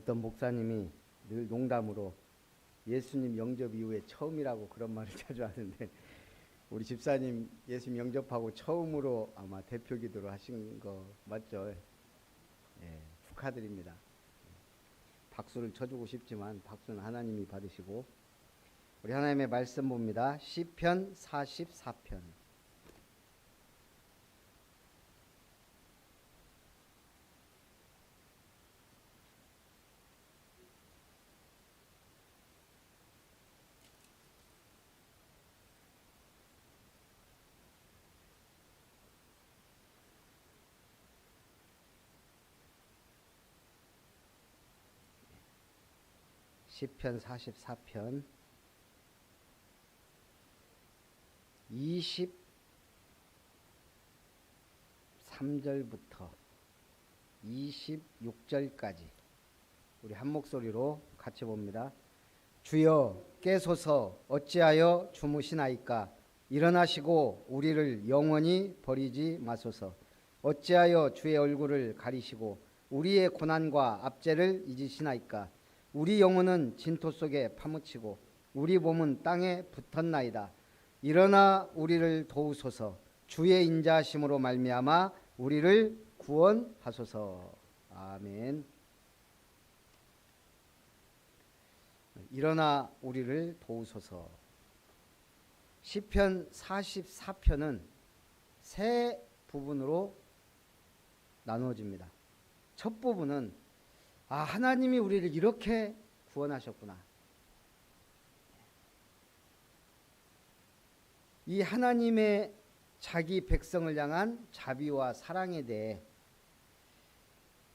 어떤 목사님이 늘 농담으로 예수님 영접 이후에 처음이라고 그런 말을 자주 하는데, 우리 집사님 예수님 영접하고 처음으로 아마 대표 기도를 하신 거 맞죠? 예, 축하드립니다. 박수를 쳐주고 싶지만 박수는 하나님이 받으시고, 우리 하나님의 말씀 봅니다. 시편 44편. 시편 44편 23절부터 26절까지 우리 한 목소리로 같이 봅니다. 주여 깨소서, 어찌하여 주무시나이까? 일어나시고 우리를 영원히 버리지 마소서. 어찌하여 주의 얼굴을 가리시고 우리의 고난과 압제를 잊으시나이까? 우리 영혼은 진토 속에 파묻히고 우리 몸은 땅에 붙었나이다. 일어나 우리를 도우소서. 주의 인자하심으로 말미암아 우리를 구원하소서. 아멘. 일어나 우리를 도우소서. 시편 44편은 세 부분으로 나누어집니다. 첫 부분은 하나님이 우리를 이렇게 구원하셨구나. 이 하나님의 자기 백성을 향한 자비와 사랑에 대해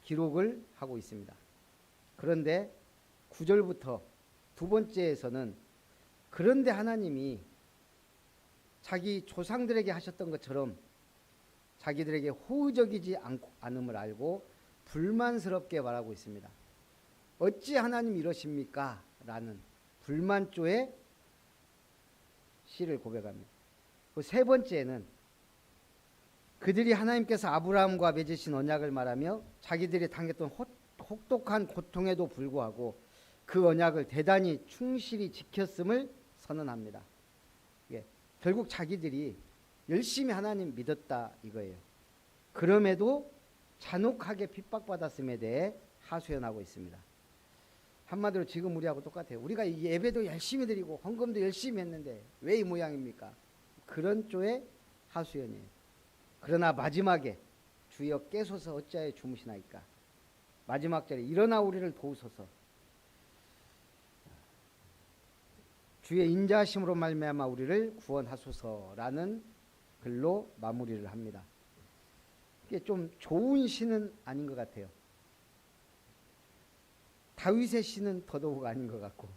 기록을 하고 있습니다. 그런데 9절부터 두 번째에서는 그런데 하나님이 자기 조상들에게 하셨던 것처럼 자기들에게 호의적이지 않음을 알고 불만스럽게 말하고 있습니다. 어찌 하나님 이러십니까? 라는 불만조의 시를 고백합니다. 그 세 번째는 그들이 하나님께서 아브라함과 맺으신 언약을 말하며 자기들이 당했던 혹독한 고통에도 불구하고 그 언약을 대단히 충실히 지켰음을 선언합니다. 결국 자기들이 열심히 하나님 믿었다 이거예요. 그럼에도 잔혹하게 핍박받았음에 대해 하소연하고 있습니다. 한마디로 지금 우리하고 똑같아요. 우리가 예배도 열심히 드리고 헌금도 열심히 했는데 왜 이 모양입니까? 그런 쪽의 하소연이에요. 그러나 마지막에 주여 깨소서 어찌하여 주무시나이까? 마지막 절에 일어나 우리를 도우소서. 주의 인자하심으로 말미암아 우리를 구원하소서라는 글로 마무리를 합니다. 이게 좀 좋은 시는 아닌 것 같아요. 다윗의 시는 더더욱 아닌 것 같고.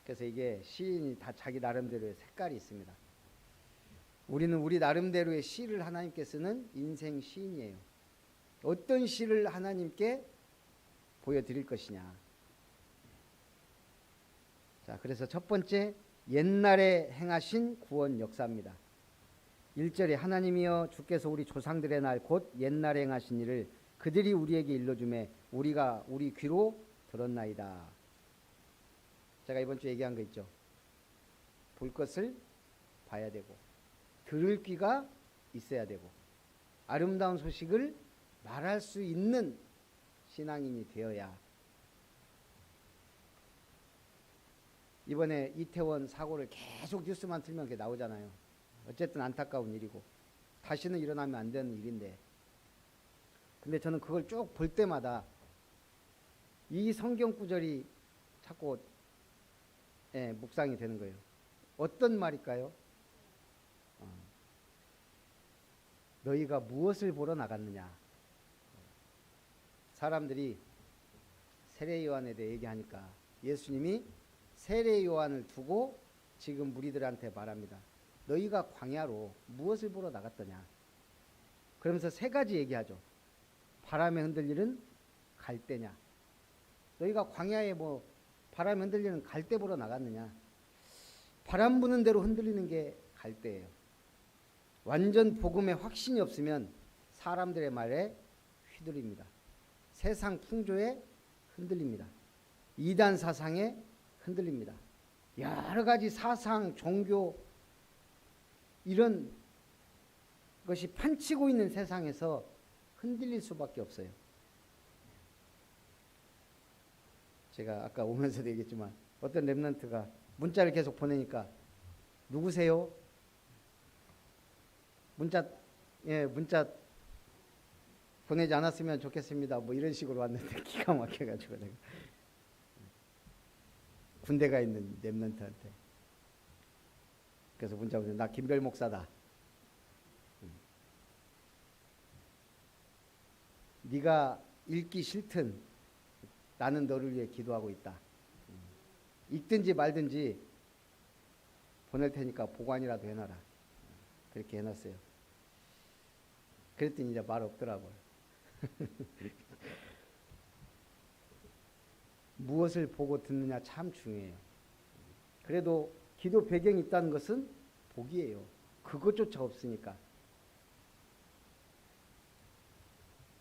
그래서 이게 시인이 다 자기 나름대로의 색깔이 있습니다. 우리는 우리 나름대로의 시를 하나님께 쓰는 인생 시인이에요. 어떤 시를 하나님께 보여드릴 것이냐. 자, 그래서 첫 번째, 옛날에 행하신 구원 역사입니다. 1절에 하나님이여 주께서 우리 조상들의 날 곧 옛날에 행하신 일을 그들이 우리에게 일러주매 우리가 우리 귀로 들었나이다. 제가 이번 주에 얘기한 거 있죠. 볼 것을 봐야 되고 들을 귀가 있어야 되고 아름다운 소식을 말할 수 있는 신앙인이 되어야. 이번에 이태원 사고를 계속 뉴스만 틀면 그게 나오잖아요. 어쨌든 안타까운 일이고 다시는 일어나면 안 되는 일인데, 근데 저는 그걸 쭉 볼 때마다 이 성경 구절이 자꾸 묵상이 되는 거예요. 어떤 말일까요? 너희가 무엇을 보러 나갔느냐. 사람들이 세례 요한에 대해 얘기하니까 예수님이 세례 요한을 두고 지금 무리들한테 말합니다. 너희가 광야로 무엇을 보러 나갔더냐. 그러면서 세 가지 얘기하죠. 바람에 흔들리는 갈대냐. 너희가 광야에 바람에 흔들리는 갈대 보러 나갔느냐. 바람 부는 대로 흔들리는 게 갈대예요. 완전 복음에 확신이 없으면 사람들의 말에 휘둘립니다. 세상 풍조에 흔들립니다. 이단 사상에 흔들립니다. 여러 가지 사상, 종교 이런 것이 판치고 있는 세상에서 흔들릴 수밖에 없어요. 제가 아까 오면서도 얘기했지만 어떤 랩런트가 문자를 계속 보내니까 누구세요? 문자 보내지 않았으면 좋겠습니다. 뭐 이런 식으로 왔는데 기가 막혀가지고 내가 군대 가 있는 랩런트한테 그래서 문자 보내 나 김별 목사다. 네가 읽기 싫든 나는 너를 위해 기도하고 있다. 읽든지 말든지 보낼 테니까 보관이라도 해놔라. 그렇게 해놨어요. 그랬더니 이제 말 없더라고요. 무엇을 보고 듣느냐 참 중요해요. 그래도 기도 배경이 있다는 것은 복이에요. 그것조차 없으니까.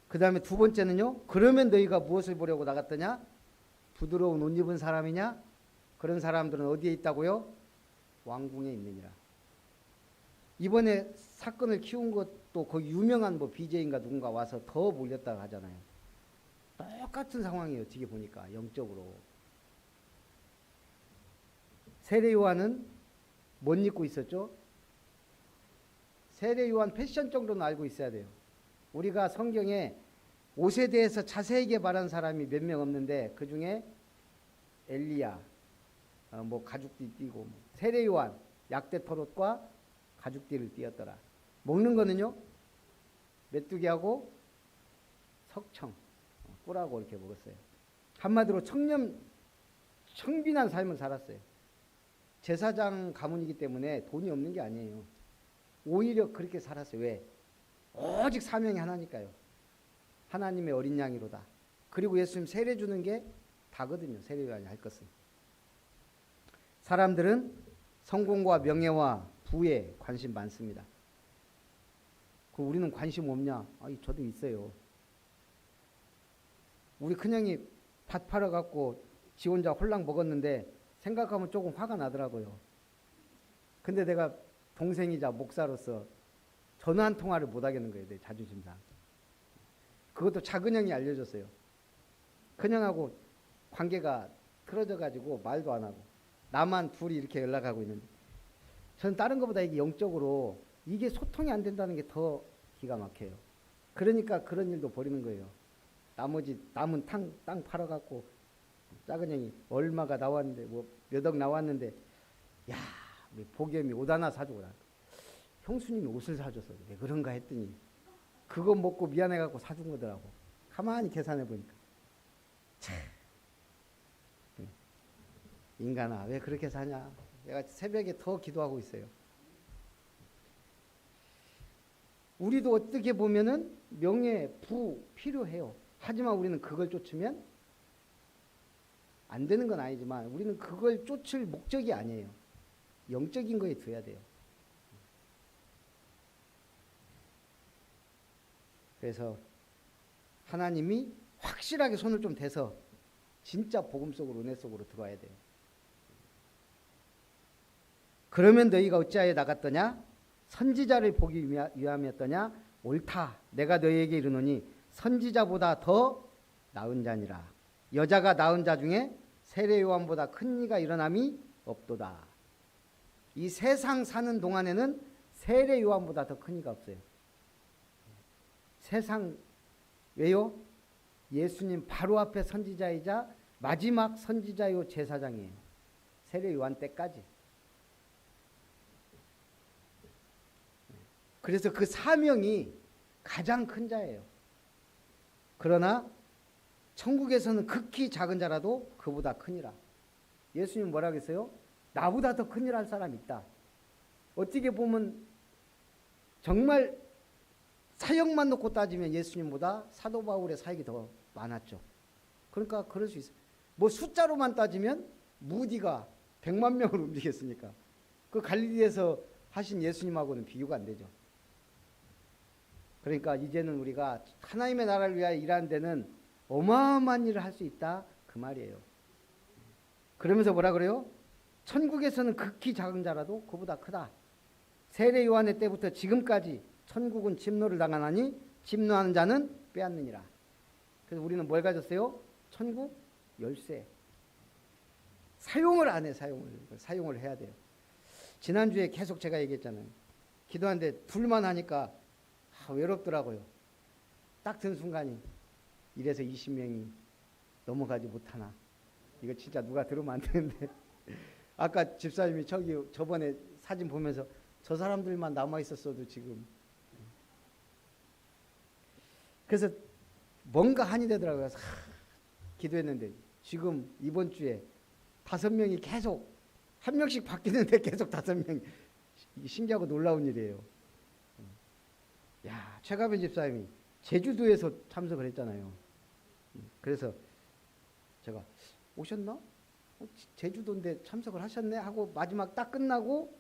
그 다음에 두 번째는요. 그러면 너희가 무엇을 보려고 나갔더냐? 부드러운 옷 입은 사람이냐? 그런 사람들은 어디에 있다고요? 왕궁에 있느니라. 이번에 사건을 키운 것도 거기 유명한 뭐 BJ인가 누군가 와서 더 몰렸다고 하잖아요. 똑같은 상황이에요. 어떻게 보니까 영적으로. 세례 요한은 못 입고 있었죠? 세례 요한 패션 정도는 알고 있어야 돼요. 우리가 성경에 옷에 대해서 자세하게 말한 사람이 몇 명 없는데 그 중에 엘리야, 뭐 가죽띠 띠고 세례 요한 약대 털옷과 가죽띠를 띠었더라. 먹는 거는요 메뚜기하고 석청, 꿀하고 이렇게 먹었어요. 한마디로 청빈한 삶을 살았어요. 제사장 가문이기 때문에 돈이 없는 게 아니에요. 오히려 그렇게 살았어요. 왜? 오직 사명이 하나니까요. 하나님의 어린 양이로다. 그리고 예수님 세례 주는 게 다거든요. 세례 요한이 할 것은. 사람들은 성공과 명예와 부에 관심 많습니다. 그 우리는 관심 없냐? 아니, 저도 있어요. 우리 큰형이 밭 팔아갖고 지 혼자 홀랑 먹었는데 생각하면 조금 화가 나더라고요. 근데 내가 동생이자 목사로서 전화 한 통화를 못 하겠는 거예요. 내 자존심상. 그것도 작은 형이 알려줬어요. 큰형하고 관계가 틀어져가지고 말도 안 하고 나만 둘이 이렇게 연락하고 있는데 저는 다른 것보다 이게 영적으로 이게 소통이 안 된다는 게 더 기가 막혀요. 그러니까 그런 일도 벌이는 거예요. 나머지 남은 땅 팔아갖고 작은 형이 얼마가 나왔는데 뭐 몇 억 나왔는데 야 보겸이 옷 하나 사주고 나 형수님이 옷을 사줘서 왜 그런가 했더니 그거 먹고 미안해갖고 사준 거더라고. 가만히 계산해 보니까 참 인간아 왜 그렇게 사냐. 내가 새벽에 더 기도하고 있어요. 우리도 어떻게 보면은 명예, 부 필요해요. 하지만 우리는 그걸 쫓으면 안 되는 건 아니지만 우리는 그걸 쫓을 목적이 아니에요. 영적인 거에 둬야 돼요. 그래서 하나님이 확실하게 손을 좀 대서 진짜 복음 속으로 은혜 속으로 들어와야 돼요. 그러면 너희가 어찌하여 나갔더냐? 선지자를 보기 위함이었더냐? 옳다. 내가 너희에게 이르노니 선지자보다 더 나은 자니라. 여자가 낳은 자 중에 세례 요한보다 큰 이가 일어남이 없도다. 이 세상 사는 동안에는 세례 요한보다 더 큰 이가 없어요. 세상 왜요? 예수님 바로 앞에 선지자이자 마지막 선지자요 제사장이에요. 세례 요한 때까지. 그래서 그 사명이 가장 큰 자예요. 그러나 천국에서는 극히 작은 자라도 그보다 크니라. 예수님 뭐라고 했어요? 나보다 더 큰 일 할 사람이 있다. 어떻게 보면 정말 사역만 놓고 따지면 예수님보다 사도 바울의 사역이 더 많았죠. 그러니까 그럴 수 있어요. 뭐 숫자로만 따지면 무디가 100만 명을 움직였으니까 그 갈릴리에서 하신 예수님하고는 비교가 안 되죠. 그러니까 이제는 우리가 하나님의 나라를 위하여 일하는 데는 어마어마한 일을 할 수 있다 그 말이에요. 그러면서 뭐라 그래요? 천국에서는 극히 작은 자라도 그보다 크다. 세례 요한의 때부터 지금까지 천국은 침노를 당하나니 침노하는 자는 빼앗느니라. 그래서 우리는 뭘 가졌어요? 천국 열쇠. 사용을 안 해. 사용을 해야 돼요. 지난주에 계속 제가 얘기했잖아요. 기도하는데 둘만 하니까 외롭더라고요. 딱 든 순간이 이래서 20명이 넘어가지 못하나. 이거 진짜 누가 들으면 안 되는데. 아까 집사님이 저번에 사진 보면서 저 사람들만 남아 있었어도 지금. 그래서 뭔가 한이 되더라고요. 기도했는데 지금 이번 주에 5명이 계속 한 명씩 바뀌는데 계속 5명. 신기하고 놀라운 일이에요. 야, 최가변 집사님이 제주도에서 참석을 했잖아요. 그래서 제가 오셨나? 제주도인데 참석을 하셨네 하고 마지막 딱 끝나고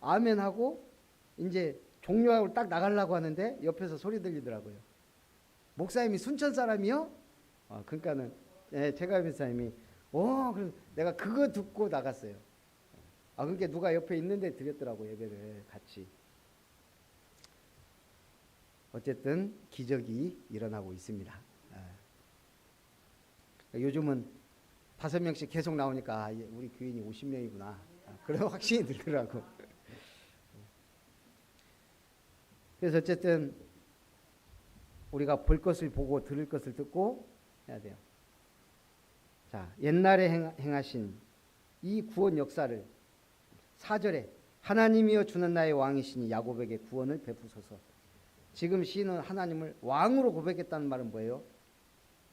아멘 하고 이제 종료하고 딱 나가려고 하는데 옆에서 소리 들리더라고요. 목사님이 순천 사람이요? 그러니까는 최가변 집사님이 그래서 내가 그거 듣고 나갔어요. 그러니까 누가 옆에 있는데 드렸더라고 예배를 같이. 어쨌든 기적이 일어나고 있습니다. 요즘은 5명씩 계속 나오니까 우리 교인이 50명이구나. 그런 확신이 들더라고. 그래서 어쨌든 우리가 볼 것을 보고 들을 것을 듣고 해야 돼요. 자, 옛날에 행하신 이 구원 역사를 4절에 하나님이여 주는 나의 왕이시니 야곱에게 구원을 베푸소서. 지금 시인은 하나님을 왕으로 고백했다는 말은 뭐예요?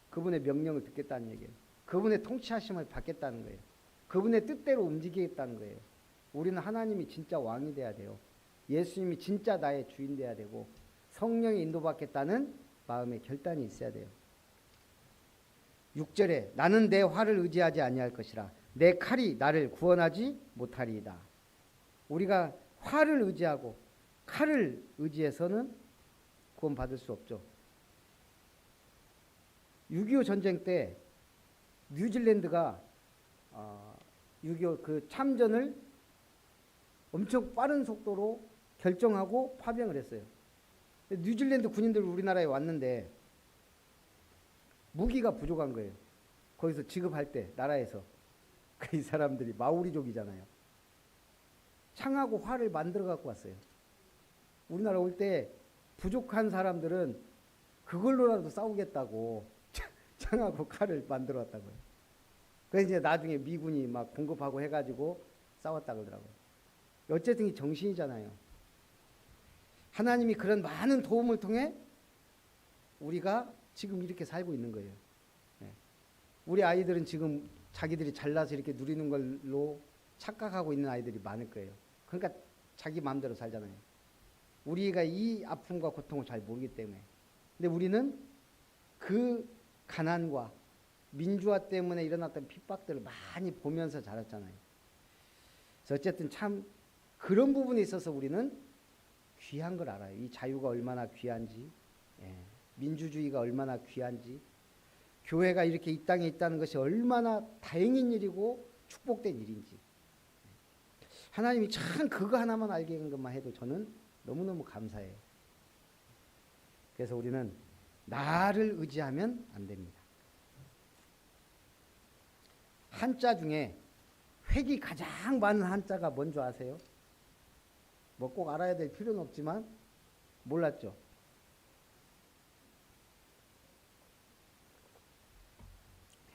그분의 명령을 듣겠다는 얘기예요. 그분의 통치하심을 받겠다는 거예요. 그분의 뜻대로 움직이겠다는 거예요. 우리는 하나님이 진짜 왕이 돼야 돼요. 예수님이 진짜 나의 주인 돼야 되고 성령의 인도받겠다는 마음의 결단이 있어야 돼요. 6절에 나는 내 활을 의지하지 아니할 것이라 내 칼이 나를 구원하지 못하리이다. 우리가 활을 의지하고 칼을 의지해서는 구원받을 수 없죠. 6.25 전쟁 때 뉴질랜드가 6.25 그 참전을 엄청 빠른 속도로 결정하고 파병을 했어요. 뉴질랜드 군인들이 우리나라에 왔는데 무기가 부족한 거예요. 거기서 지급할 때 나라에서 이 사람들이 마오리족이잖아요. 창하고 활을 만들어 갖고 왔어요. 우리나라 올 때 부족한 사람들은 그걸로라도 싸우겠다고 창하고 칼을 만들어 왔다고요. 그래서 이제 나중에 미군이 막 공급하고 해가지고 싸웠다 그러더라고요. 어쨌든 이 정신이잖아요. 하나님이 그런 많은 도움을 통해 우리가 지금 이렇게 살고 있는 거예요. 우리 아이들은 지금 자기들이 잘나서 이렇게 누리는 걸로 착각하고 있는 아이들이 많을 거예요. 그러니까 자기 마음대로 살잖아요. 우리가 이 아픔과 고통을 잘 모르기 때문에. 근데 우리는 그 가난과 민주화 때문에 일어났던 핍박들을 많이 보면서 자랐잖아요. 그래서 어쨌든 참 그런 부분에 있어서 우리는 귀한 걸 알아요. 이 자유가 얼마나 귀한지, 민주주의가 얼마나 귀한지, 교회가 이렇게 이 땅에 있다는 것이 얼마나 다행인 일이고 축복된 일인지. 하나님이 참 그거 하나만 알게 한 것만 해도 저는 너무너무 감사해요. 그래서 우리는 나를 의지하면 안 됩니다. 한자 중에 획이 가장 많은 한자가 뭔지 아세요? 뭐 꼭 알아야 될 필요는 없지만 몰랐죠?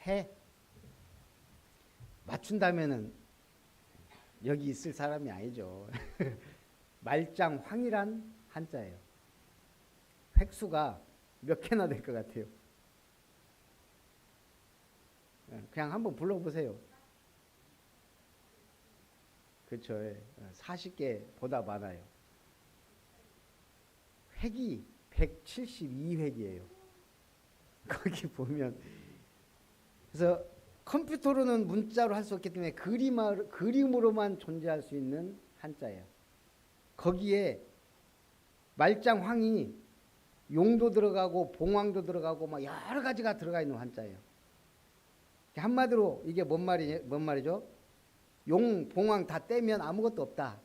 해. 맞춘다면은 여기 있을 사람이 아니죠. 말짱황이란 한자예요. 획수가 몇 개나 될 것 같아요? 그냥 한번 불러보세요. 그렇죠. 40개보다 많아요. 획이 172획이에요. 거기 보면. 그래서 컴퓨터로는 문자로 할 수 없기 때문에 그림으로만 존재할 수 있는 한자예요. 거기에 말짱황이 용도 들어가고 봉황도 들어가고 막 여러 가지가 들어가 있는 한자예요. 한마디로 이게 뭔 말이죠? 용, 봉황 다 떼면 아무것도 없다.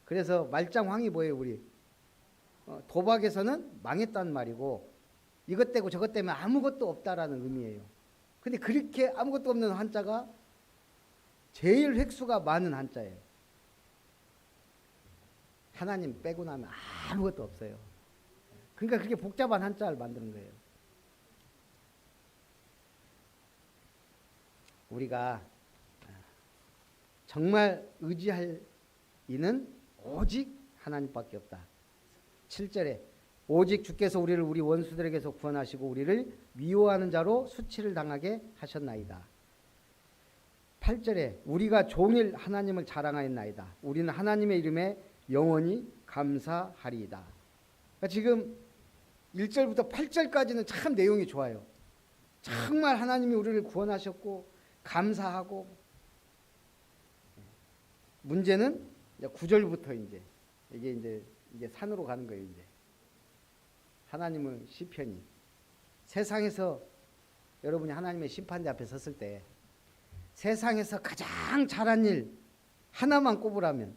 그래서 말짱황이 뭐예요, 우리? 도박에서는 망했단 말이고 이것 떼고 저것 떼면 아무것도 없다라는 의미예요. 근데 그렇게 아무것도 없는 한자가 제일 획수가 많은 한자예요. 하나님 빼고 나면 아무것도 없어요. 그러니까 그렇게 복잡한 한자를 만드는 거예요. 우리가 정말 의지할 이는 오직 하나님밖에 없다. 7절에 오직 주께서 우리를 우리 원수들에게서 구원하시고 우리를 미워하는 자로 수치를 당하게 하셨나이다. 8절에 우리가 종일 하나님을 자랑하였나이다. 우리는 하나님의 이름에 영원히 감사하리이다. 그러니까 지금 1절부터 8절까지는 참 내용이 좋아요. 정말 하나님이 우리를 구원하셨고 감사하고, 문제는 9절부터 이게 산으로 가는 거예요. 이제 하나님은 시편이 세상에서 여러분이 하나님의 심판대 앞에 섰을 때 세상에서 가장 잘한 일 하나만 꼽으라면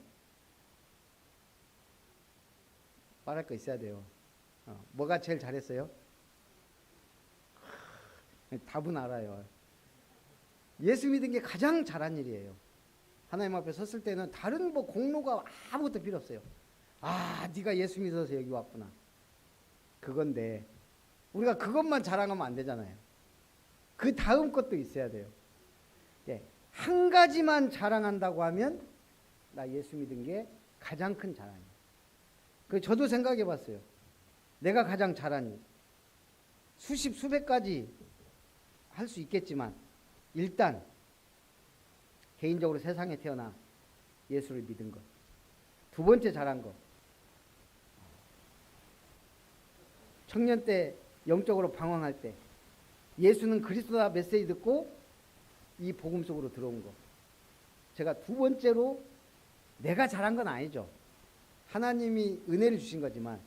말할 거 있어야 돼요. 뭐가 제일 잘했어요? 답은 알아요. 예수 믿은 게 가장 잘한 일이에요. 하나님 앞에 섰을 때는 다른 뭐 공로가 아무것도 필요 없어요. 아, 네가 예수 믿어서 여기 왔구나. 그건데 우리가 그것만 자랑하면 안 되잖아요. 그 다음 것도 있어야 돼요. 예, 한 가지만 자랑한다고 하면 나 예수 믿은 게 가장 큰 자랑이에요. 저도 생각해 봤어요. 내가 가장 잘한 일. 수십 수백 가지 할 수 있겠지만 일단 개인적으로 세상에 태어나 예수를 믿은 것. 두 번째 잘한 것. 청년 때 영적으로 방황할 때 예수는 그리스도다 메시지 듣고 이 복음 속으로 들어온 것. 제가 두 번째로 내가 잘한 건 아니죠. 하나님이 은혜를 주신 거지만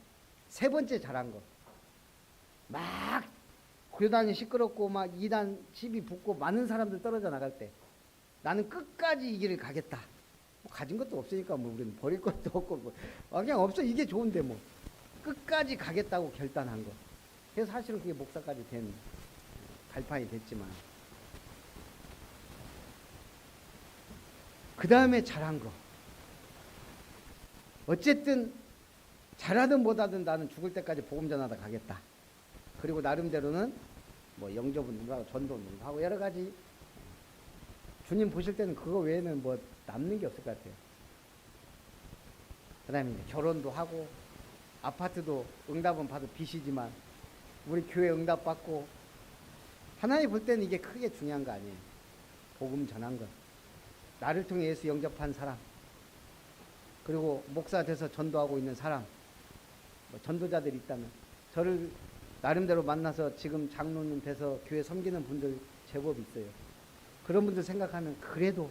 세 번째 잘한 것. 막 교단이 시끄럽고 막 이단 시비 붙고 많은 사람들 떨어져 나갈 때 나는 끝까지 이 길을 가겠다. 뭐 가진 것도 없으니까 뭐 우리는 버릴 것도 없고 뭐 그냥 없어. 이게 좋은데 뭐 끝까지 가겠다고 결단한 거. 그래서 사실은 그게 목사까지 된 발판이 됐지만 그 다음에 잘한 거. 어쨌든 잘하든 못하든 나는 죽을 때까지 복음 전하다 가겠다. 그리고 나름대로는 뭐 영접은 하고 전도는 하고 여러 가지 주님 보실 때는 그거 외에는 뭐 남는 게 없을 것 같아요. 그 다음에 결혼도 하고 아파트도 응답은 받을 빚이지만 우리 교회 응답 받고 하나님 볼 때는 이게 크게 중요한 거 아니에요. 복음 전한 것. 나를 통해 예수 영접한 사람, 그리고 목사 돼서 전도하고 있는 사람, 뭐 전도자들이 있다면 저를 나름대로 만나서 지금 장로님 돼서 교회 섬기는 분들 제법 있어요. 그런 분들 생각하면 그래도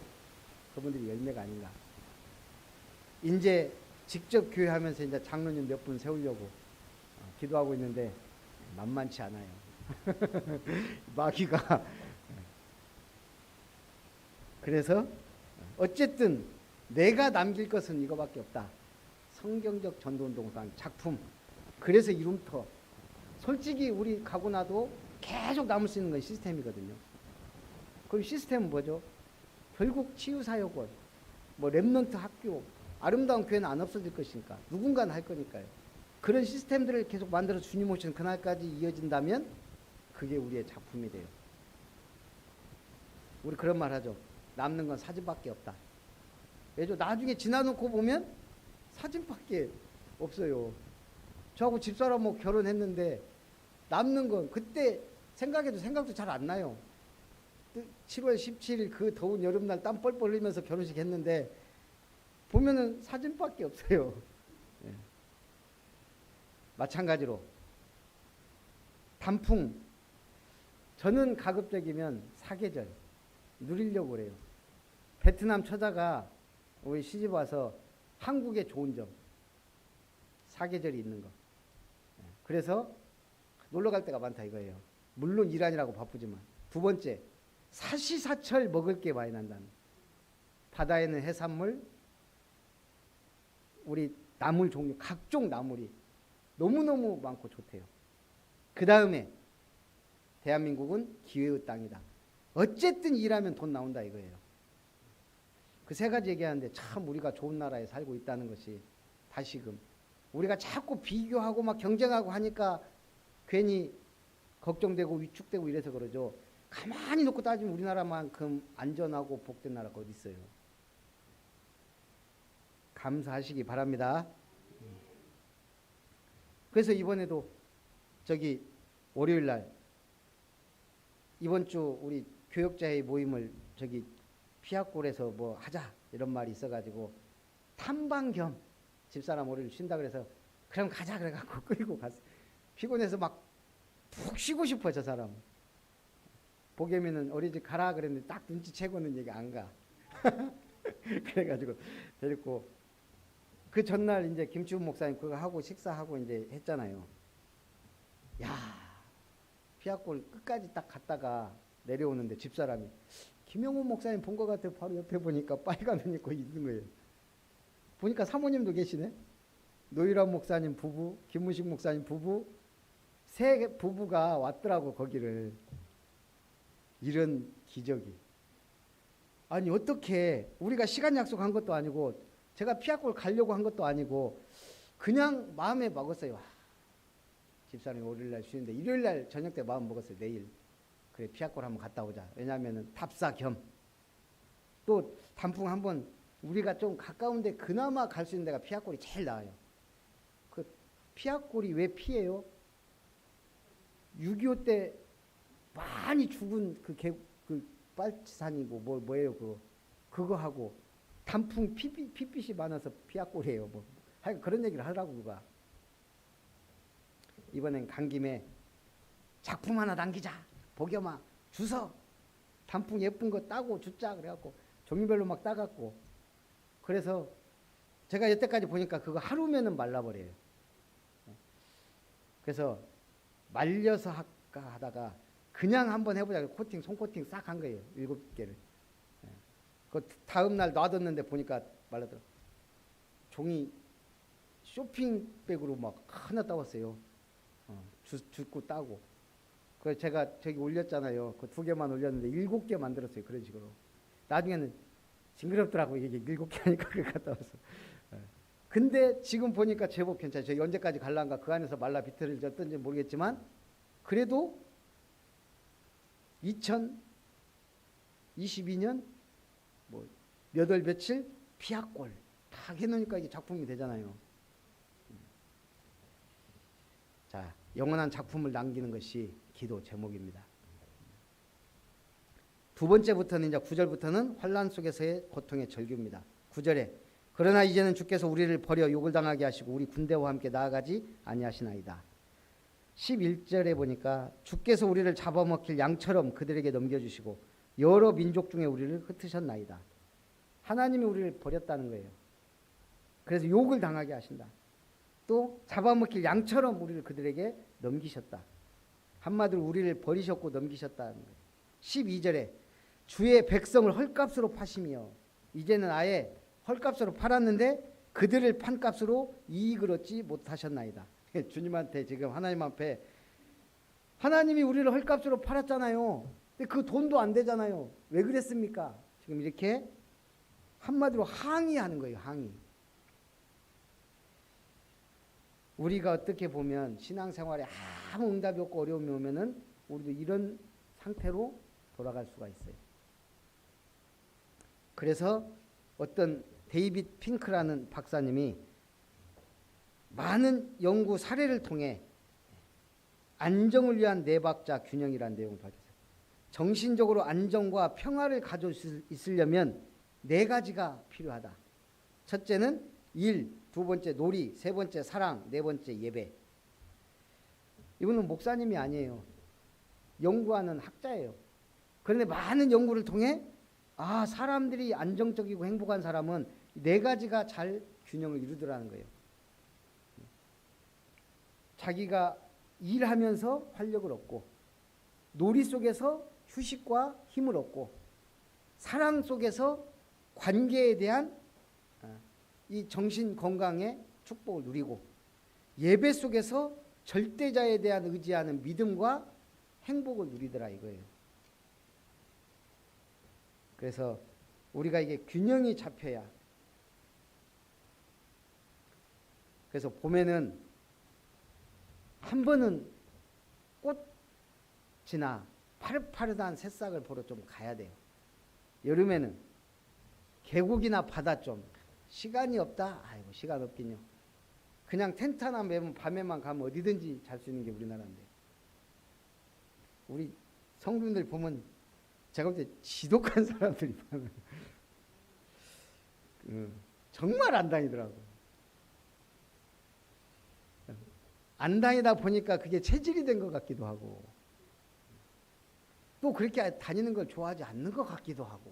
그분들이 열매가 아닌가. 이제 직접 교회하면서 이제 장로님 몇 분 세우려고 기도하고 있는데 만만치 않아요. 마귀가. 그래서 어쨌든 내가 남길 것은 이거밖에 없다. 성경적 전도운동상 작품. 그래서 이름터. 솔직히 우리 가고 나도 계속 남을 수 있는 건 시스템이거든요. 그럼 시스템은 뭐죠? 결국 치유사역원, 뭐 렘넌트 학교, 아름다운 교회는 안 없어질 것이니까 누군가는 할 거니까요. 그런 시스템들을 계속 만들어 주님 오시는 그날까지 이어진다면 그게 우리의 작품이 돼요. 우리 그런 말 하죠. 남는 건 사진밖에 없다. 왜죠? 나중에 지나놓고 보면 사진밖에 없어요. 저하고 집사람 뭐 결혼했는데 남는 건 그때 생각도 잘 안 나요. 7월 17일 그 더운 여름날 땀 뻘뻘 흘리면서 결혼식 했는데 보면은 사진밖에 없어요. 네. 마찬가지로 단풍. 저는 가급적이면 사계절 누리려고 그래요. 베트남 처자가 우리 시집 와서 한국의 좋은 점 사계절이 있는 거. 그래서 놀러 갈 데가 많다 이거예요. 물론 일 아니라고 바쁘지만. 두 번째, 사시사철 먹을 게 많이 난다는. 바다에는 해산물, 우리 나물 종류, 각종 나물이 너무너무 많고 좋대요. 그 다음에 대한민국은 기회의 땅이다. 어쨌든 일하면 돈 나온다 이거예요. 그 세 가지 얘기하는데 참 우리가 좋은 나라에 살고 있다는 것이 다시금 우리가 자꾸 비교하고 막 경쟁하고 하니까 괜히 걱정되고 위축되고 이래서 그러죠. 가만히 놓고 따지면 우리나라만큼 안전하고 복된 나라가 어디 있어요. 감사하시기 바랍니다. 그래서 이번에도 저기 월요일 날 이번 주 우리 교역자회 모임을 저기 피아골에서 뭐 하자 이런 말이 있어가지고 탐방 겸 집사람 월요일 쉰다 그래서 그럼 가자 그래갖고 끌고 갔어. 피곤해서 막 푹 쉬고 싶어 저 사람. 보겸이는 어린이집 가라 그랬는데 딱 눈치채고는 얘기 안 가. 그래가지고 데리고 그 전날 이제 김치훈 목사님 그거 하고 식사하고 이제 했잖아요. 야, 피아골 끝까지 딱 갔다가 내려오는데 집사람이 김영훈 목사님 본 것 같아. 바로 옆에 보니까 빨간 옷 입고 있는 거예요. 보니까 사모님도 계시네. 노일환 목사님 부부, 김문식 목사님 부부, 세 부부가 왔더라고 거기를. 이런 기적이. 아니 어떻게 우리가 시간 약속한 것도 아니고 제가 피아골 가려고 한 것도 아니고 그냥 마음에 먹었어요. 집사람이 월요일날 쉬는데 일요일날 저녁 때 마음 먹었어요. 내일 그래 피아골 한번 갔다 오자. 왜냐하면 답사 겸 또 단풍 한번 우리가 좀 가까운데 그나마 갈 수 있는 데가 피아골이 제일 나아요. 그 피아골이 왜 피해요? 6.25 때 많이 죽은 그 빨치산이고 뭐예요 그거 하고 단풍 핏빛이 많아서 피아골이에요. 뭐 하여간 그런 얘기를 하더라고 누가. 이번엔 간 김에 작품 하나 남기자. 보겸아 주서 단풍 예쁜 거 따고 주자 그래갖고 종류별로 막 따갖고 그래서 제가 여태까지 보니까 그거 하루면은 말라버려요. 그래서 말려서 할까 하다가 그냥 한번 해보자. 코팅 손코팅 싹 한 거예요. 7개를. 그 다음 날 놔뒀는데 보니까 말라더라. 종이 쇼핑백으로 막 하나 따왔어요. 줍고 따고. 그 제가 저기 올렸잖아요. 그 2개만 올렸는데 7개 만들었어요. 그런 식으로. 나중에는 징그럽더라고. 이게 7개 하니까 그걸 갔다 와서. 근데 지금 보니까 제법 괜찮아요. 저희 언제까지 갈란가 그 안에서 말라 비틀어졌던지 모르겠지만 그래도 2022년 뭐 몇 월 며칠 피아골 딱 해놓으니까 이게 작품이 되잖아요. 자, 영원한 작품을 남기는 것이 기도 제목입니다. 두 번째부터는 이제 9절부터는 환난 속에서의 고통의 절규입니다. 9절에 그러나 이제는 주께서 우리를 버려 욕을 당하게 하시고 우리 군대와 함께 나아가지 아니하시나이다. 11절에 보니까 주께서 우리를 잡아먹힐 양처럼 그들에게 넘겨주시고 여러 민족 중에 우리를 흩으셨나이다. 하나님이 우리를 버렸다는 거예요. 그래서 욕을 당하게 하신다. 또 잡아먹힐 양처럼 우리를 그들에게 넘기셨다. 한마디로 우리를 버리셨고 넘기셨다는 거예요. 12절에 주의 백성을 헐값으로 파시며 이제는 아예 헐값으로 팔았는데 그들을 판 값으로 이익을 얻지 못하셨나이다. 주님한테 지금 하나님 앞에 하나님이 우리를 헐값으로 팔았잖아요. 근데 그 돈도 안 되잖아요. 왜 그랬습니까? 지금 이렇게 한마디로 항의하는 거예요. 항의. 우리가 어떻게 보면 신앙생활에 아무 응답이 없고 어려움이 오면은 우리도 이런 상태로 돌아갈 수가 있어요. 그래서 어떤 데이빗 핑크라는 박사님이 많은 연구 사례를 통해 안정을 위한 네 박자 균형이라는 내용을 밝혔어요. 정신적으로 안정과 평화를 가져 있으려면 네 가지가 필요하다. 첫째는 일, 두 번째 놀이, 세 번째 사랑, 네 번째 예배. 이분은 목사님이 아니에요. 연구하는 학자예요. 그런데 많은 연구를 통해 사람들이 안정적이고 행복한 사람은 네 가지가 잘 균형을 이루더라는 거예요. 자기가 일하면서 활력을 얻고, 놀이 속에서 휴식과 힘을 얻고, 사랑 속에서 관계에 대한 이 정신 건강의 축복을 누리고, 예배 속에서 절대자에 대한 의지하는 믿음과 행복을 누리더라 이거예요. 그래서 우리가 이게 균형이 잡혀야. 그래서 봄에는 한 번은 꽃이나 파릇파릇한 새싹을 보러 좀 가야 돼요. 여름에는 계곡이나 바다 좀. 시간이 없다? 아이고 시간 없긴요. 그냥 텐트 하나 매면 밤에만 가면 어디든지 잘 수 있는 게 우리나라인데. 우리 성도님들 보면 제가 볼 때 지독한 사람들이 많아요. 정말 안 다니더라고. 안 다니다 보니까 그게 체질이 된 것 같기도 하고, 또 그렇게 다니는 걸 좋아하지 않는 것 같기도 하고,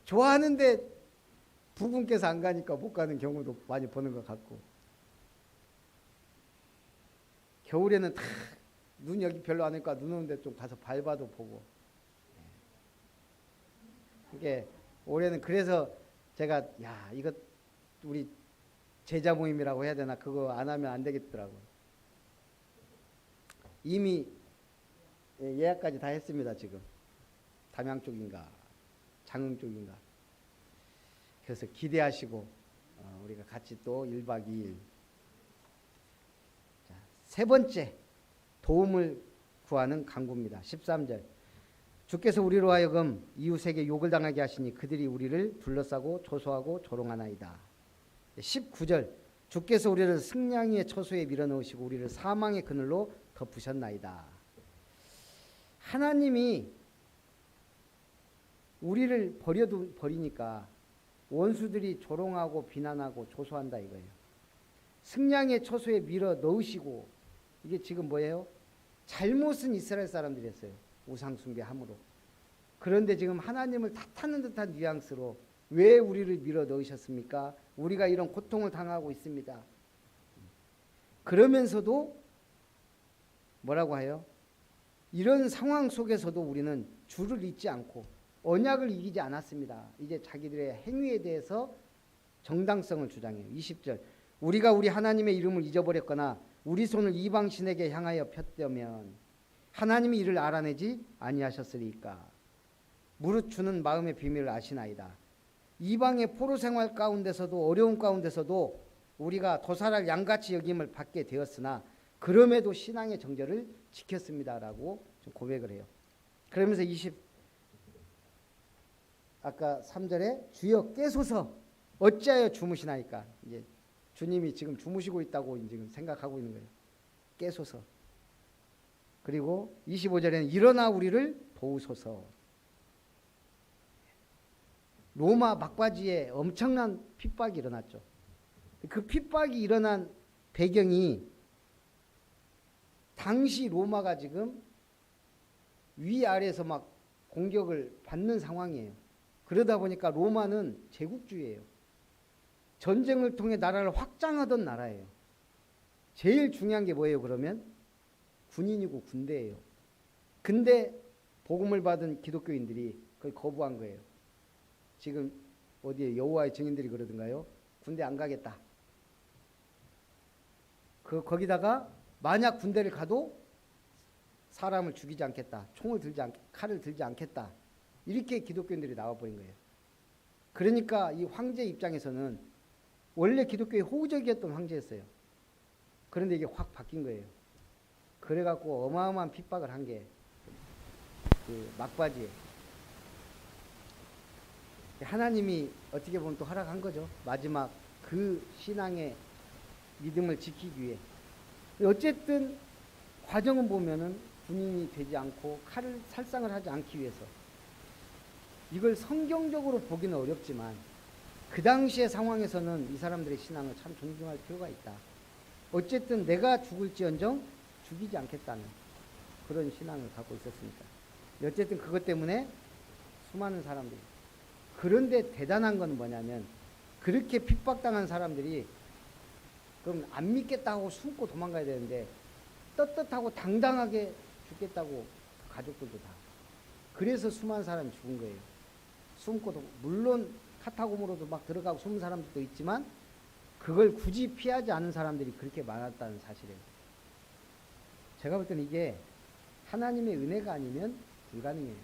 좋아하는데 부군께서 안 가니까 못 가는 경우도 많이 보는 것 같고, 겨울에는 다 눈 여기 별로 안 오니까 눈 오는데 좀 가서 밟아도 보고. 이게 올해는 그래서 제가 야 이거 우리 제자 모임이라고 해야 되나, 그거 안 하면 안 되겠더라고. 이미 예약까지 다 했습니다. 지금 담양 쪽인가 장흥 쪽인가. 그래서 기대하시고 우리가 같이 또 1박 2일. 자, 세 번째, 도움을 구하는 간구입니다. 13절. 주께서 우리로 하여금 이웃에게 욕을 당하게 하시니 그들이 우리를 둘러싸고 조소하고 조롱하나이다. 19절. 주께서 우리를 승냥이의 처소에 밀어넣으시고 우리를 사망의 그늘로 덮으셨나이다. 하나님이 우리를 버리니까 원수들이 조롱하고 비난하고 조소한다 이거예요. 승냥이의 처소에 밀어넣으시고, 이게 지금 뭐예요? 잘못은 이스라엘 사람들이 했어요. 우상 숭배함으로. 그런데 지금 하나님을 탓하는 듯한 뉘앙스로 왜 우리를 밀어 넣으셨습니까? 우리가 이런 고통을 당하고 있습니다. 그러면서도 뭐라고 해요? 이런 상황 속에서도 우리는 주를 잊지 않고 언약을 이기지 않았습니다. 이제 자기들의 행위에 대해서 정당성을 주장해요. 20절. 우리가 우리 하나님의 이름을 잊어버렸거나 우리 손을 이방 신에게 향하여 폈다면 하나님이 이를 알아내지 아니하셨으리까. 무릇 주는 마음의 비밀을 아시나이다. 이방의 포로 생활 가운데서도 어려운 가운데서도 우리가 도살할 양같이 여김을 받게 되었으나 그럼에도 신앙의 정절을 지켰습니다라고 좀 고백을 해요. 그러면서 아까 3절에 주여 깨소서 어찌하여 주무시나이까. 이제 주님이 지금 주무시고 있다고 지금 생각하고 있는 거예요. 깨소서. 그리고 25절에는 일어나 우리를 도우소서. 로마 막바지에 엄청난 핍박이 일어났죠. 그 핍박이 일어난 배경이 당시 로마가 지금 위아래에서 막 공격을 받는 상황이에요. 그러다 보니까 로마는 제국주의예요. 전쟁을 통해 나라를 확장하던 나라예요. 제일 중요한 게 뭐예요 그러면? 군인이고 군대예요. 근데 복음을 받은 기독교인들이 그걸 거부한 거예요. 지금 어디에 여호와의 증인들이 그러던가요? 군대 안 가겠다. 거기다가 만약 군대를 가도 사람을 죽이지 않겠다. 칼을 들지 않겠다. 이렇게 기독교인들이 나와버린 거예요. 그러니까 이 황제 입장에서는 원래 기독교의 호의적이었던 황제였어요. 그런데 이게 확 바뀐 거예요. 그래갖고 어마어마한 핍박을 한 게 그 막바지에 하나님이 어떻게 보면 또 허락한 거죠. 마지막 그 신앙의 믿음을 지키기 위해. 어쨌든 과정은 보면은 군인이 되지 않고 칼을 살상을 하지 않기 위해서. 이걸 성경적으로 보기는 어렵지만 그 당시의 상황에서는 이 사람들의 신앙을 참 존중할 필요가 있다. 어쨌든 내가 죽을지언정 죽이지 않겠다는 그런 신앙을 갖고 있었으니까. 어쨌든 그것 때문에 수많은 사람들이. 그런데 대단한 건 뭐냐면 그렇게 핍박당한 사람들이 그럼 안 믿겠다고 숨고 도망가야 되는데 떳떳하고 당당하게 죽겠다고 가족들도 다. 그래서 수많은 사람이 죽은 거예요. 숨고도 물론 카타콤으로도 막 들어가고 숨은 사람들도 있지만 그걸 굳이 피하지 않은 사람들이 그렇게 많았다는 사실이에요. 제가 볼 때는 이게 하나님의 은혜가 아니면 불가능해요.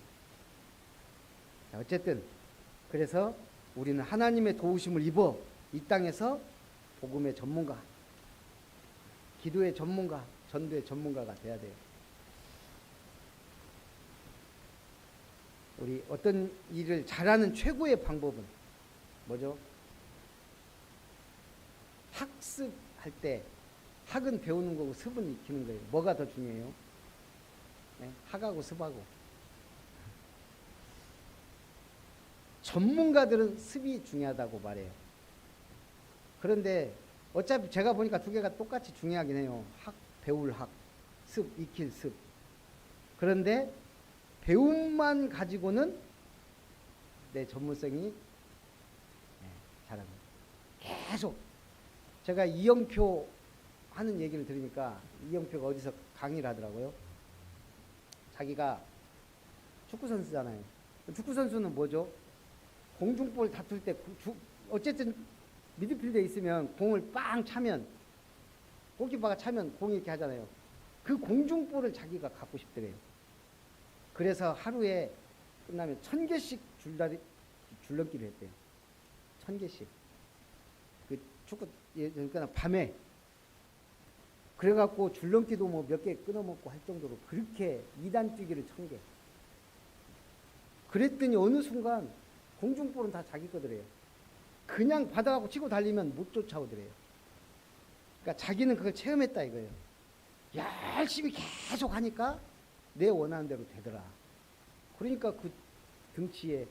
자, 어쨌든 그래서 우리는 하나님의 도우심을 입어 이 땅에서 복음의 전문가, 기도의 전문가, 전도의 전문가가 돼야 돼요. 우리 어떤 일을 잘하는 최고의 방법은 뭐죠? 학습할 때 학은 배우는 거고 습은 익히는 거예요. 뭐가 더 중요해요? 네? 학하고 습하고. 전문가들은 습이 중요하다고 말해요. 그런데 어차피 제가 보니까 두 개가 똑같이 중요하긴 해요. 학, 배울 학, 습, 익힐 습. 그런데 배움만 가지고는 내 전문성이 자라는 거예요. 계속 제가 이영표 하는 얘기를 들으니까 이영표가 어디서 강의를 하더라고요. 자기가 축구 선수잖아요. 축구 선수는 뭐죠? 공중볼 다툴 때 어쨌든 미드필드에 있으면 공을 빵 차면 골키퍼가 차면 공이 이렇게 하잖아요. 그 공중볼을 자기가 갖고 싶더래요. 그래서 하루에 끝나면 1000개씩 줄넘기를 했대요. 1000개씩. 그 축구 그러니까 밤에 그래갖고 줄넘기도 뭐 몇 개 끊어먹고 할 정도로 그렇게 2단 뛰기를 1000개. 그랬더니 어느 순간 공중볼은 다 자기 거더래요. 그냥 받아갖고 치고 달리면 못 쫓아오더래요. 그러니까 자기는 그걸 체험했다 이거예요. 열심히 계속 하니까 내 원하는 대로 되더라. 그러니까 그 등치에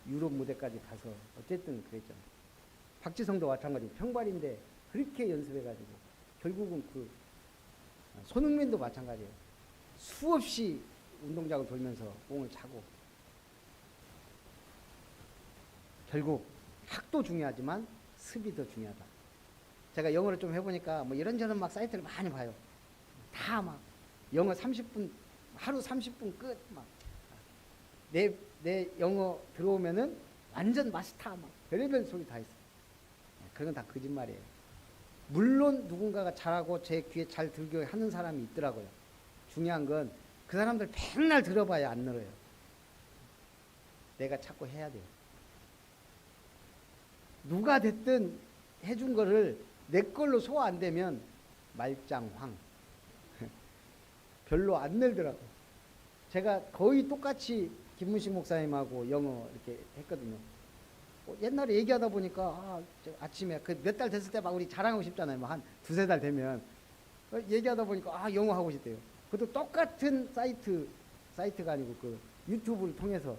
유럽 무대까지 가서 어쨌든 그랬잖아요. 박지성도 마찬가지고 평발인데 그렇게 연습해가지고 결국은 그 손흥민도 마찬가지예요. 수없이 운동장을 돌면서 공을 차고 결국 학도 중요하지만 습이 더 중요하다. 제가 영어를 좀 해보니까 뭐 이런저런 막 사이트를 많이 봐요. 다 막 영어 30분 하루 30분 끝 막 내 영어 들어오면은 완전 마스터 막 별의별 소리 다 있어. 그런 건 다 거짓말이에요. 물론 누군가가 잘하고 제 귀에 잘 들게 하는 사람이 있더라고요. 중요한 건 그 사람들 맨날 들어봐야 안 늘어요. 내가 자꾸 해야 돼요. 누가 됐든 해준 거를 내 걸로 소화 안 되면 말짱황. 별로 안 늘더라고. 제가 거의 똑같이 김문식 목사님하고 영어 이렇게 했거든요. 옛날에 얘기하다 보니까 아침에 그 몇 달 됐을 때 막 우리 자랑하고 싶잖아요. 막 한 두세 달 되면 얘기하다 보니까 영어 하고 싶대요. 그것도 똑같은 사이트가 아니고 그 유튜브를 통해서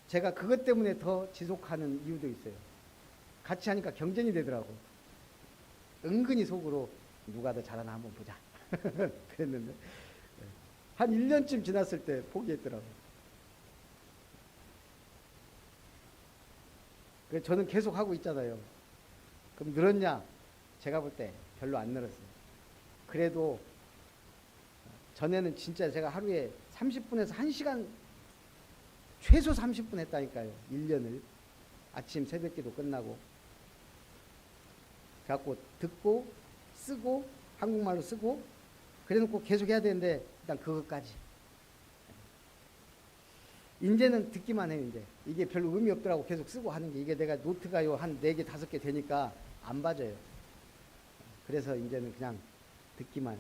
제가 그것 때문에 더 지속하는 이유도 있어요. 같이 하니까 경쟁이 되더라고. 은근히 속으로 누가 더 잘하나 한번 보자. 그랬는데 한 1년쯤 지났을 때 포기했더라고. 그래서 저는 계속 하고 있잖아요. 그럼 늘었냐? 제가 볼 때 별로 안 늘었어요. 그래도 전에는 진짜 제가 하루에 30분에서 1시간 최소 30분 했다니까요. 1년을. 아침 새벽기도 끝나고. 그래갖고 듣고 쓰고 한국말로 쓰고 그래놓고 계속 해야 되는데 일단 그것까지. 이제는 듣기만 해요. 이제 이게 별로 의미 없더라고. 계속 쓰고 하는 게 이게 내가 노트가요 한 4개 5개 되니까 안 봐져요. 그래서 이제는 그냥 듣기만.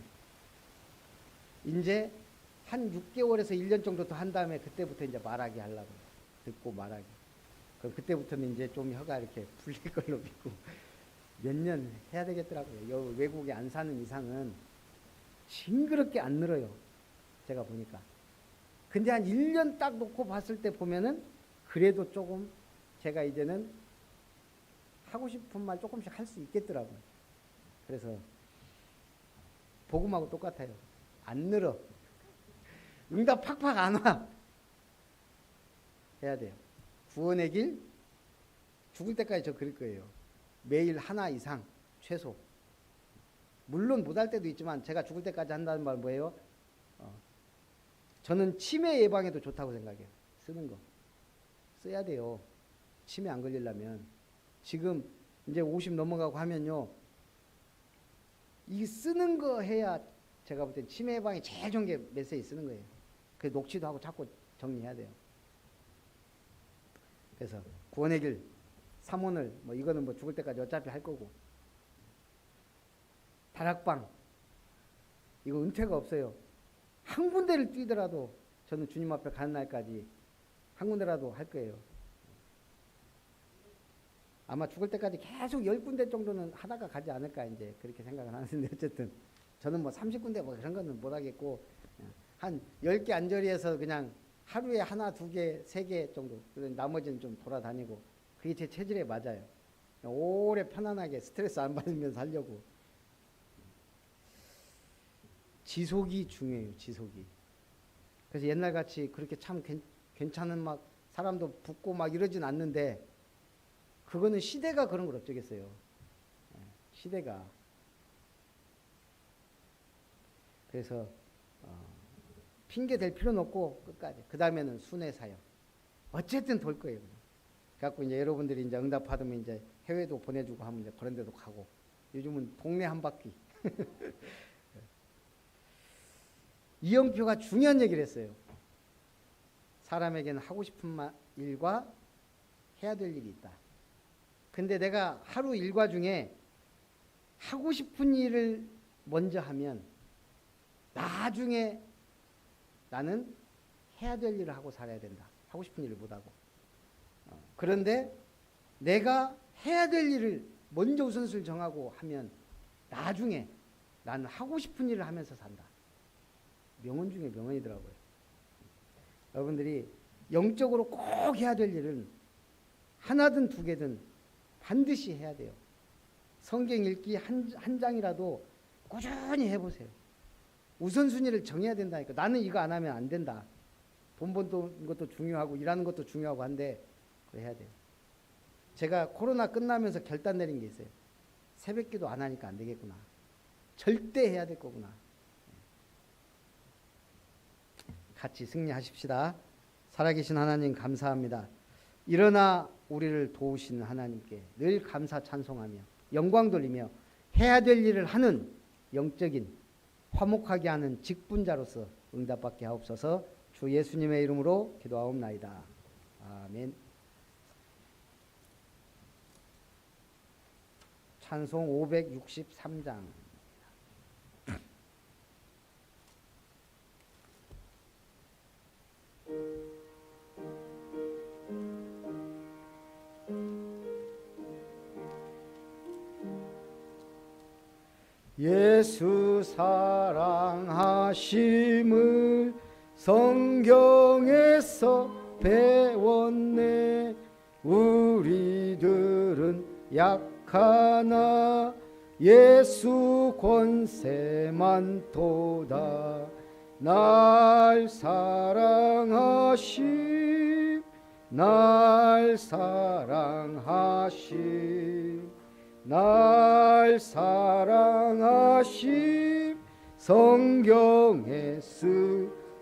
이제 한 6개월에서 1년 정도 더 한 다음에 그때부터 이제 말하기 하려고. 듣고 말하기. 그럼 그때부터는 이제 좀 혀가 이렇게 풀릴 걸로 믿고 몇 년 해야 되겠더라고요. 외국에 안 사는 이상은 징그럽게 안 늘어요. 제가 보니까. 근데 한 1년 딱 놓고 봤을 때 보면은 그래도 조금 제가 이제는 하고 싶은 말 조금씩 할 수 있겠더라고요. 그래서 복음하고 똑같아요. 안 늘어. 응답 팍팍 안 와. 해야 돼요. 구원의 길 죽을 때까지 저 그럴 거예요. 매일 하나 이상 최소. 물론 못할 때도 있지만 제가 죽을 때까지 한다는 말 뭐예요? 저는 치매 예방에도 좋다고 생각해요. 쓰는 거 써야 돼요. 치매 안 걸리려면. 지금 이제 50 넘어가고 하면요, 이 쓰는 거 해야 제가 볼 땐 치매 예방에 제일 좋은 게 메시지 쓰는 거예요. 그 녹취도 하고 자꾸 정리해야 돼요. 그래서 구원의 길 3원을 뭐 이거는 뭐 죽을 때까지 어차피 할 거고, 다락방 이거 은퇴가 없어요. 한 군데를 뛰더라도 저는 주님 앞에 가는 날까지 한 군데라도 할 거예요. 아마 죽을 때까지 계속 10군데 정도는 하다가 가지 않을까 이제 그렇게 생각을 하는데, 어쨌든 저는 뭐 30군데 뭐 그런 거는 못 하겠고, 한 10개 안저리에서 그냥 하루에 하나, 2개, 3개 정도, 나머지는 좀 돌아다니고, 그게 제 체질에 맞아요. 오래 편안하게 스트레스 안 받으면서 하려고. 지속이 중요해요. 지속이. 그래서 옛날같이 그렇게 참 괜찮은 막 사람도 붙고 막 이러진 않는데, 그거는 시대가 그런 걸 어쩌겠어요. 시대가. 그래서 핑계 댈 필요는 없고 끝까지. 그 다음에는 순회 사역. 어쨌든 돌 거예요. 그래갖고 이제 여러분들이 이제 응답 받으면 이제 해외도 보내주고 하면 이제 그런 데도 가고. 요즘은 동네 한 바퀴. 이영표가 중요한 얘기를 했어요. 사람에게는 하고 싶은 일과 해야 될 일이 있다. 근데 내가 하루 일과 중에 하고 싶은 일을 먼저 하면 나중에 나는 해야 될 일을 하고 살아야 된다. 하고 싶은 일을 못하고. 그런데 내가 해야 될 일을 먼저 우선순위를 정하고 하면 나중에 나는 하고 싶은 일을 하면서 산다. 명언 중에 명언이더라고요. 여러분들이 영적으로 꼭 해야 될 일은 하나든 2개든 반드시 해야 돼요. 성경 읽기 한 장이라도 꾸준히 해보세요. 우선순위를 정해야 된다니까. 나는 이거 안 하면 안 된다. 돈 버는 것도 중요하고 일하는 것도 중요하고 한데 그거 해야 돼요. 제가 코로나 끝나면서 결단 내린 게 있어요. 새벽기도 안 하니까 안 되겠구나. 절대 해야 될 거구나. 같이 승리하십시다. 살아계신 하나님 감사합니다. 일어나 우리를 도우시는 하나님께 늘 감사 찬송하며 영광 돌리며 해야 될 일을 하는 영적인 화목하게 하는 직분자로서 응답받게 하옵소서. 주 예수님의 이름으로 기도하옵나이다. 아멘. 찬송 563장. 예수 사랑하심을 성경에서 배웠네. 우리들은 약하나 예수 권세만 도다. 날 사랑하심, 날 사랑하심, 날 사랑하심 성경에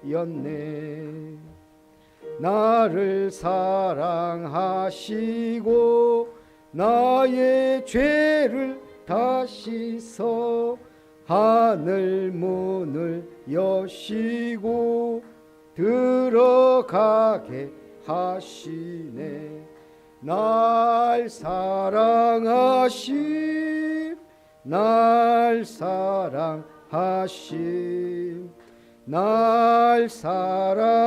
쓰였네. 나를 사랑하시고 나의 죄를 다 씻어 하늘 문을 여시고 들어가게 하시네. 날 사랑하심, 날 사랑하심, 날 사랑하심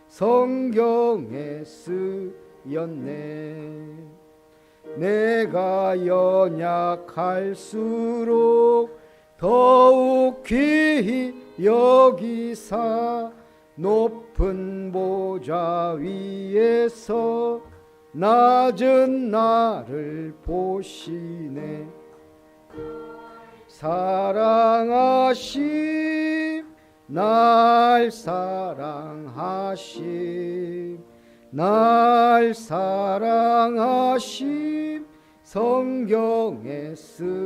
성경에 쓰였네. 내가 연약할수록 더욱 귀히 여기사 높은 보좌 위에서 낮은 나를 보시네. 사랑하심, 날 사랑하심, 날 사랑하심 성경에 쓰였네.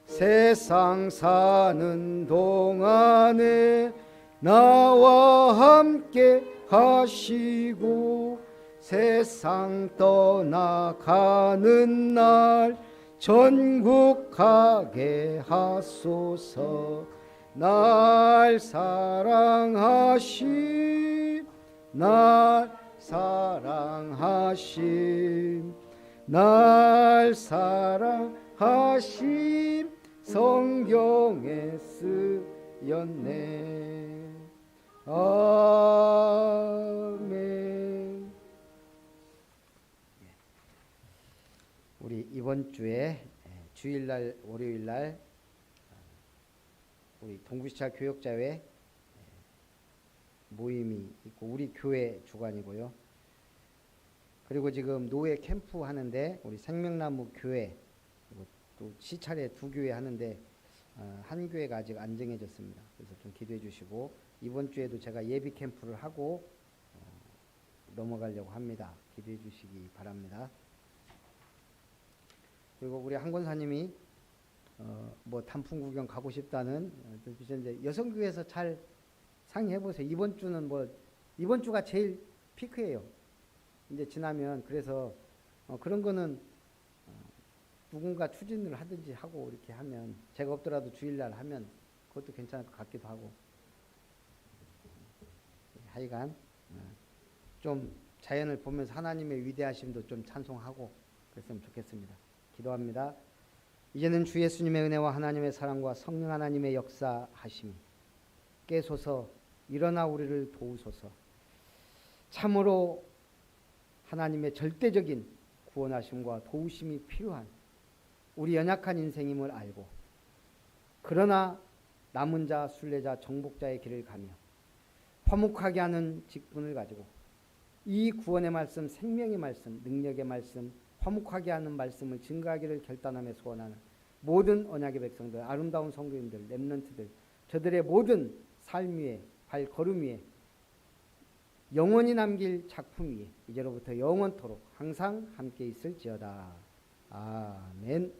세상 사는 동안에 나와 함께 하시고 세상 떠나가는 날 전국 가게 하소서. 날 사랑하심, 날 사랑하심, 날 사랑하심, 성경에 쓰였네. 아멘. 우리 이번 주에 주일날 월요일날 우리 동부시차 교역자회 모임이 있고 우리 교회 주관이고요. 그리고 지금 노예 캠프 하는데 우리 생명나무 교회 그리고 또 시차례 두 교회 하는데 한 교회가 아직 안 정해졌습니다. 그래서 좀 기도해 주시고 이번 주에도 제가 예비 캠프를 하고 넘어가려고 합니다. 기도해 주시기 바랍니다. 그리고 우리 한 권사님이 뭐 단풍 구경 가고 싶다는 이제 여성교회에서 잘 상의해 보세요. 이번 주는 이번 주가 제일 피크예요. 이제 지나면 그래서 그런 거는 누군가 추진을 하든지 하고 이렇게 하면 제가 없더라도 주일날 하면 그것도 괜찮을 것 같기도 하고 하여간 좀 자연을 보면서 하나님의 위대하심도 좀 찬송하고 그랬으면 좋겠습니다. 기도합니다. 이제는 주 예수님의 은혜와 하나님의 사랑과 성령 하나님의 역사하심이 깨소서 일어나 우리를 도우소서. 참으로 하나님의 절대적인 구원하심과 도우심이 필요한 우리 연약한 인생임을 알고 그러나 남은 자, 순례자, 정복자의 길을 가며 화목하게 하는 직분을 가지고 이 구원의 말씀, 생명의 말씀, 능력의 말씀, 화목하게 하는 말씀을 증거하기를 결단하며 소원하는 모든 언약의 백성들, 아름다운 성도님들, 렘넌트들, 저들의 모든 삶 위에, 발걸음 위에 영원히 남길 작품 위에 이제로부터 영원토록 항상 함께 있을지어다. 아멘.